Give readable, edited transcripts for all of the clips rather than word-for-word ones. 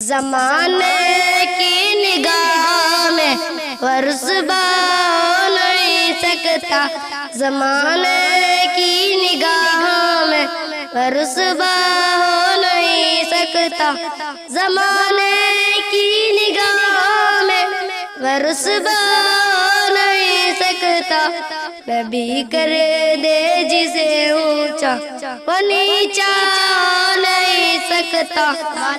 زمانے کی نگاہ میں ورسبا ہو نہیں سکتا، زمانے کی نگاہ میں ورسبا ہو نہیں سکتا، زمانے کی نگاہ میں ورسبا ہو نہیں سکتا، نبی کر دے جسے اونچا وہ نیچا ہو نہیں سکتا،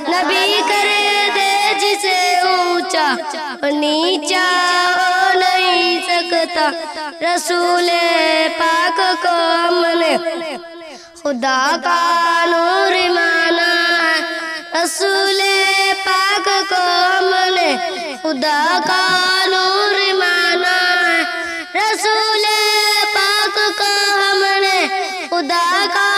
نبی کر دے جسے اونچا وہ نیچا ہو نہیں سکتا، رسول پاک کو ہم نے خدا کا نور مانا ہے، رسول پاک کو ہم نے خدا کا نور مانا ہے، رسول پاک کو ہم نے خدا کا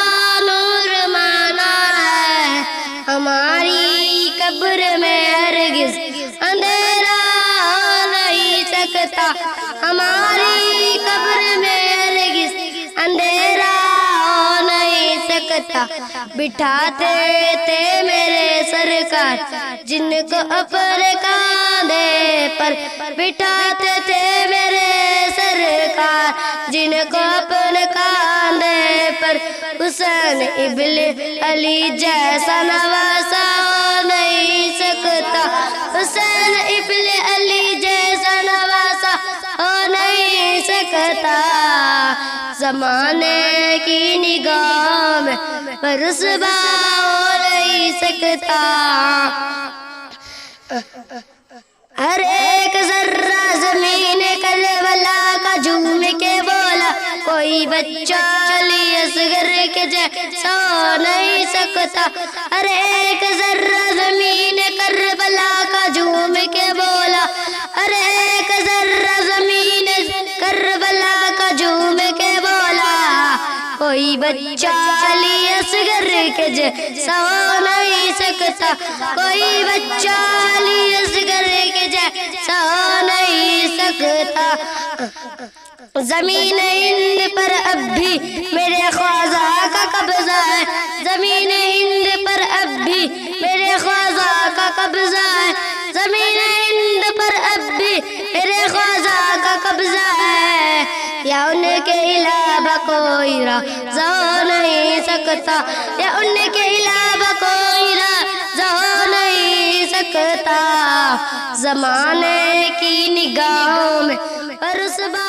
نور مانا ہے، ہماری قبر میں ہرگز اندھیرا ہو نہیں سکتا، ہماری قبر میں ہرگز اندھیرا ہو نہیں سکتا، بٹھاتے تھے میرے سرکار جن کو اپنے کاندھے پر، بٹھاتے تھے میرے سرکار جن کو اپنے کاندھے پر، حسین ابن علی جیسا نواسا ہو نہیں سکتا، حسین ابن علی جیسا نواسا ہو نہیں سکتا، زمانے کی نگاہ میں ورسبا ہو نہیں سکتا، ہر ایک ذرہ زمین کربلا کا جھوم کے بولا، کوئی بچہ علی اصغر کے جیسا ہو نہیں سکتا، ہر ایک ذرہ زمین کربلا کا جھوم کے بولا، ہر ایک ذرہ زمین کربلا کا جھوم کے بولا، کوئی بچہ علی اصغر کے جیسا ہو نہیں سکتا، کوئی بچہ علی اصغر کے جیسا ہو نہیں سکتا، زمین ہند پر اب بھی میرے خواجہ کا قبضہ ہے، زمین ہند پر اب بھی میرے خواجہ کا قبضہ ہے، زمین ہند پر اب بھی میرے خواجہ کا قبضہ ہے، یا ان کے علاوہ کوئی رازق ہو نہیں سکتا، یا ان کے علاوہ کوئی رازق ہو نہیں سکتا، زمانے کی نگاہوں میں ورسبا